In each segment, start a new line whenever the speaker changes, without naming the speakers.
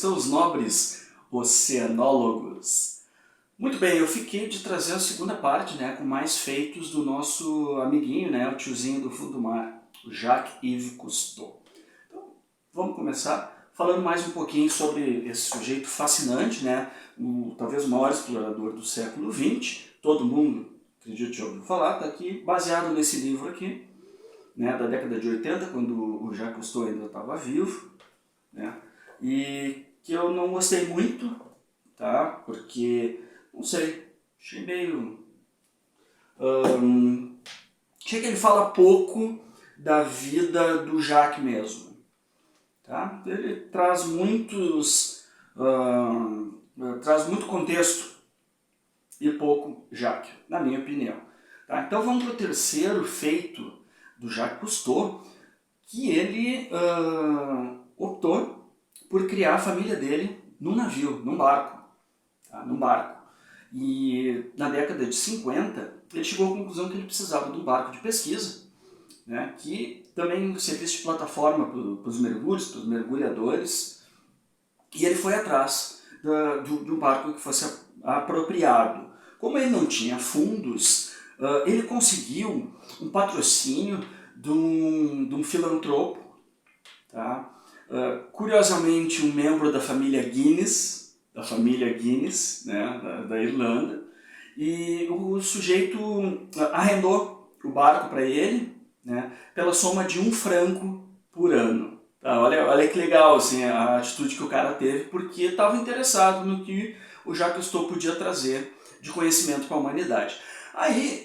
seus nobres oceanólogos. Muito bem, eu fiquei de trazer a segunda parte, né, com mais feitos do nosso amiguinho, né, o tiozinho do fundo do mar, o Jacques-Yves Cousteau. Então, vamos começar falando mais um pouquinho sobre esse sujeito fascinante, né, talvez o maior explorador do século XX, todo mundo, acredito, já ouviu falar, está aqui, baseado nesse livro aqui, né, da década de 80, quando o Jacques Cousteau ainda estava vivo, né, e que eu não gostei muito, tá, porque, não sei, achei meio... achei que ele fala pouco da vida do Jacques mesmo, tá? Ele traz traz muito contexto e pouco Jacques, na minha opinião. Tá? Então vamos para o terceiro feito do Jacques Cousteau, que ele optou por criar a família dele num navio, num barco. Tá? Num barco. E na década de 50, ele chegou à conclusão que ele precisava de um barco de pesquisa, né, que também servisse de plataforma para os mergulhos, para os mergulhadores, e ele foi atrás de um barco que fosse apropriado. Como ele não tinha fundos, ele conseguiu um patrocínio de um filantropo, tá? Curiosamente um membro da família Guinness, né, da Irlanda, e o sujeito arrendou o barco para ele, né, pela soma de £1 por ano. Tá, olha que legal assim, a atitude que o cara teve, porque estava interessado no que o Jacques Cousteau podia trazer de conhecimento para a humanidade. Aí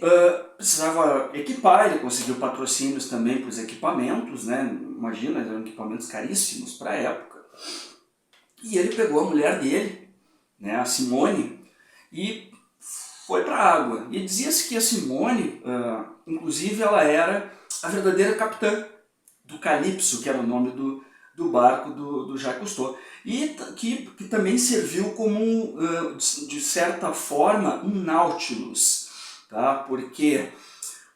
precisava equipar, ele conseguiu patrocínios também para os equipamentos, né? Imagina, eram equipamentos caríssimos para a época. E ele pegou a mulher dele, né, a Simone, e foi para a água. E dizia-se que a Simone, inclusive, ela era a verdadeira capitã do Calypso, que era o nome do barco do Jacques Cousteau, e que também serviu como, de certa forma, um Nautilus. Tá? Por quê?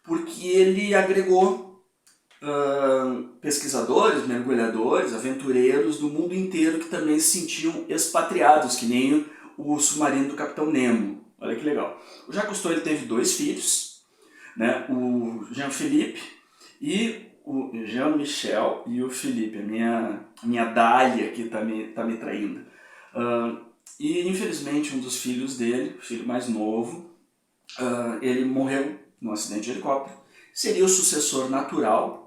Porque ele agregou pesquisadores, mergulhadores, aventureiros do mundo inteiro que também se sentiam expatriados, que nem o submarino do Capitão Nemo. Olha que legal. O Jacques Cousteau ele teve 2 filhos, né? O Jean-Philippe e o Jean-Michel e o Philippe. A minha Dália aqui tá me traindo. E infelizmente um dos filhos dele, o filho mais novo, ele morreu num acidente de helicóptero. Seria o sucessor natural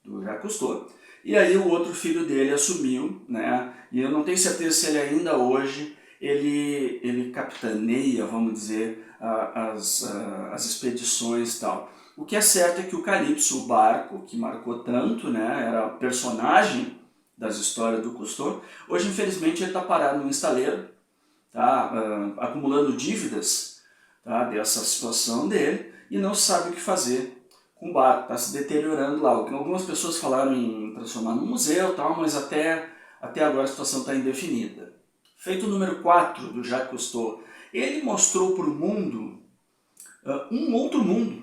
do Jacques Cousteau, e aí o outro filho dele assumiu, né? E eu não tenho certeza se ele ainda hoje ele capitaneia, vamos dizer, as expedições e tal. O que é certo é que o Calypso, o barco que marcou tanto, né, era personagem das histórias do Cousteau, hoje infelizmente ele está parado no estaleiro, tá, acumulando dívidas, tá, dessa situação dele, e não sabe o que fazer com o barco, está se deteriorando lá. Algumas pessoas falaram em transformar num museu, tal, mas até agora a situação está indefinida. Feito número 4 do Jacques Cousteau, ele mostrou para o mundo um outro mundo,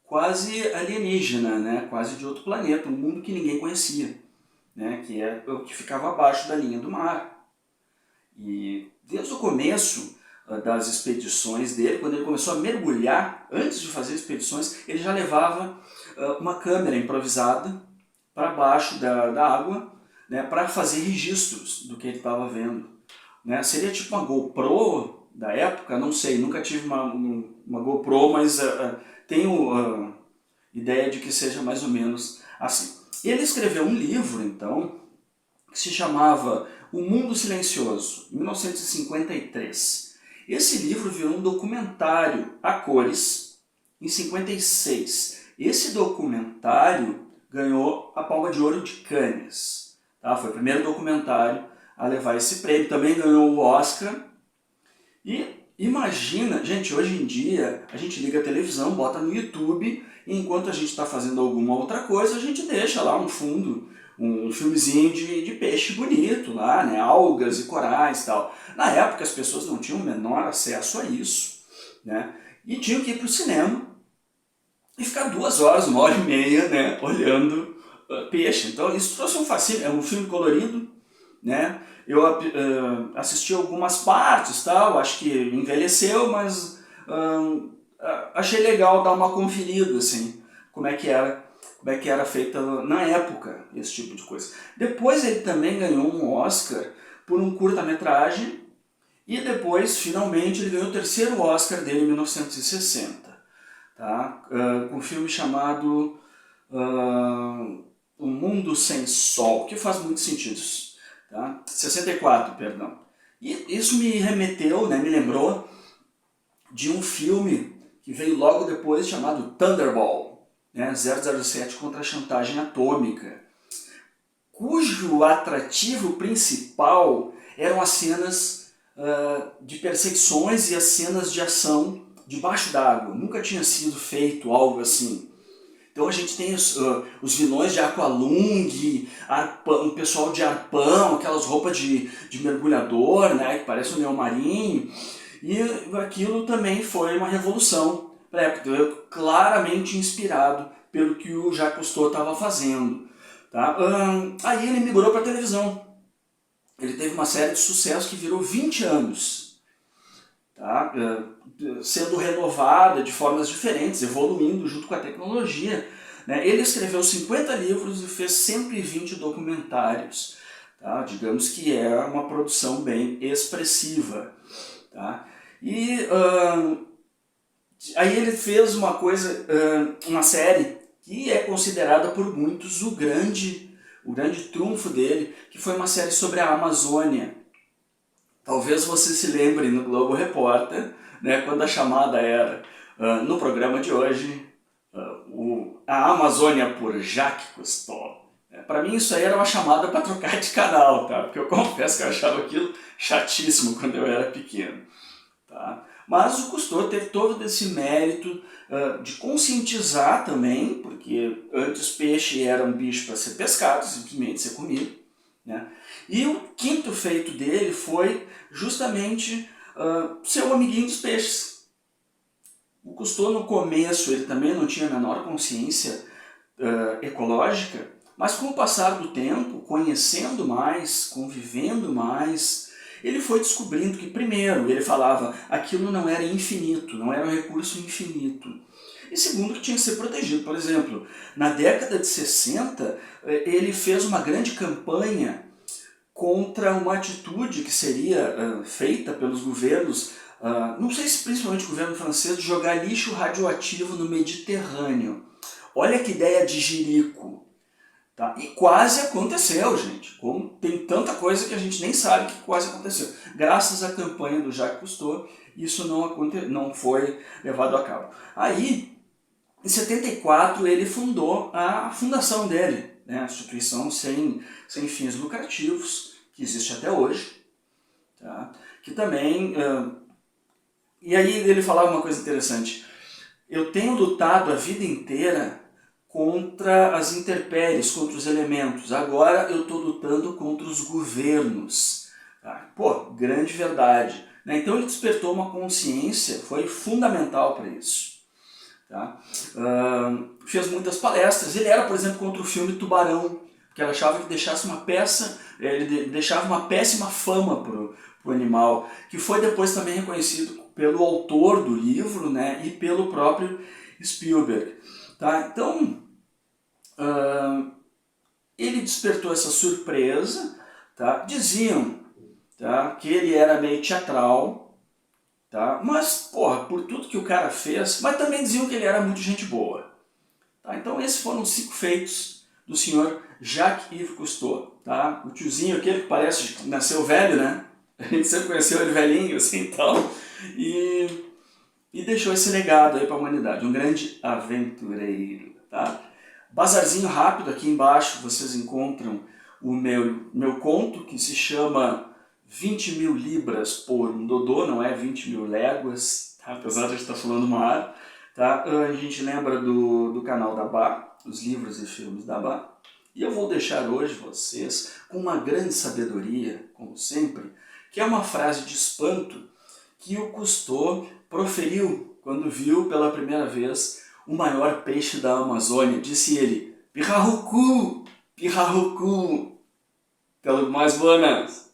quase alienígena, né? Quase de outro planeta, um mundo que ninguém conhecia, né? Que é o que ficava abaixo da linha do mar. E desde o começo das expedições dele, quando ele começou a mergulhar, antes de fazer expedições, ele já levava uma câmera improvisada para baixo da água, né, para fazer registros do que ele estava vendo. Né? Seria tipo uma GoPro da época, não sei, nunca tive uma GoPro, mas tenho ideia de que seja mais ou menos assim. Ele escreveu um livro, então, que se chamava O Mundo Silencioso, em 1953. Esse livro virou um documentário a cores em 56. Esse documentário ganhou a Palma de Ouro de Cannes. Tá? Foi o primeiro documentário a levar esse prêmio. Também ganhou o Oscar. E imagina, gente, hoje em dia a gente liga a televisão, bota no YouTube, e enquanto a gente está fazendo alguma outra coisa, a gente deixa lá um fundo, um filmezinho de peixe bonito lá, né, algas e corais e tal. Na época as pessoas não tinham o menor acesso a isso, né, e tinham que ir para o cinema e ficar 2 horas, 1h30, né, olhando peixe. Então isso trouxe um fascínio, é um filme colorido, né? Eu assisti algumas partes, tal, acho que envelheceu, mas achei legal dar uma conferida, assim, como é que era feita na época esse tipo de coisa. Depois ele também ganhou um Oscar por um curta-metragem e depois, finalmente, ele ganhou o terceiro Oscar dele em 1960, tá? Com um filme chamado O Mundo Sem Sol, que faz muito sentido, tá? 64, perdão. E isso me remeteu, né, me lembrou de um filme que veio logo depois chamado Thunderball, né, 007 contra a chantagem atômica, cujo atrativo principal eram as cenas de perseguições e as cenas de ação debaixo d'água. Nunca tinha sido feito algo assim. Então a gente tem os vilões de Aqualung, o pessoal de arpão, aquelas roupas de mergulhador, né, que parece um neomarinho. E aquilo também foi uma revolução para a época, claramente inspirado pelo que o Jacques Cousteau estava fazendo. Tá? Aí ele migrou para a televisão. Ele teve uma série de sucesso que virou 20 anos. Tá? Sendo renovada de formas diferentes, evoluindo junto com a tecnologia. Né? Ele escreveu 50 livros e fez 120 documentários. Tá? Digamos que é uma produção bem expressiva. Tá? E aí ele fez uma coisa, uma série que é considerada por muitos o grande trunfo dele, que foi uma série sobre a Amazônia. Talvez você se lembre no Globo Repórter, né, quando a chamada era, no programa de hoje, a Amazônia por Jacques Cousteau. Para mim isso aí era uma chamada para trocar de canal, tá? Porque eu confesso que eu achava aquilo chatíssimo quando eu era pequeno. Tá? Mas o Cousteau teve todo esse mérito de conscientizar também, porque antes peixe era um bicho para ser pescado, simplesmente ser comido. Né? E o quinto feito dele foi justamente ser um amiguinho dos peixes. O Cousteau no começo ele também não tinha a menor consciência ecológica, mas com o passar do tempo, conhecendo mais, convivendo mais, ele foi descobrindo que, primeiro, ele falava aquilo não era infinito, não era um recurso infinito. E segundo, que tinha que ser protegido. Por exemplo, na década de 60, ele fez uma grande campanha contra uma atitude que seria feita pelos governos, não sei se principalmente o governo francês, de jogar lixo radioativo no Mediterrâneo. Olha que ideia de jirico. Tá? E quase aconteceu, gente. Como tem tanta coisa que a gente nem sabe que quase aconteceu. Graças à campanha do Jacques Cousteau, isso não foi levado a cabo. Aí, em 74, ele fundou a fundação dele, né? A instituição sem fins lucrativos, que existe até hoje. Tá? Que também... E aí ele falava uma coisa interessante. Eu tenho lutado a vida inteira contra as intempéries, contra os elementos. Agora eu estou lutando contra os governos. Tá? Pô, grande verdade. Né? Então ele despertou uma consciência, foi fundamental para isso. Tá? Fez muitas palestras. Ele era, por exemplo, contra o filme Tubarão, porque ele achava que ele deixava uma péssima fama para o animal, que foi depois também reconhecido pelo autor do livro, né, e pelo próprio Spielberg. Tá? Então, ele despertou essa surpresa. Tá? Diziam, tá, que ele era meio teatral, tá? Mas, porra, por tudo que o cara fez, mas também diziam que ele era muito gente boa. Tá? Então esses foram os 5 feitos do senhor Jacques-Yves Cousteau. Tá? O tiozinho, aquele que parece que nasceu velho, né? A gente sempre conheceu ele velhinho, assim, tal. E deixou esse legado aí para a humanidade, um grande aventureiro. Tá? Bazarzinho rápido, aqui embaixo vocês encontram o meu conto, que se chama 20 mil libras por um dodô, não é 20 mil léguas, tá? Apesar de a gente estar falando mar. Tá? A gente lembra do canal da Bá, os livros e filmes da Bá. E eu vou deixar hoje vocês com uma grande sabedoria, como sempre, que é uma frase de espanto que o Cousteau proferiu quando viu pela primeira vez o maior peixe da Amazônia. Disse ele, Pirarucu, Pirarucu. Até logo mais, Buenas!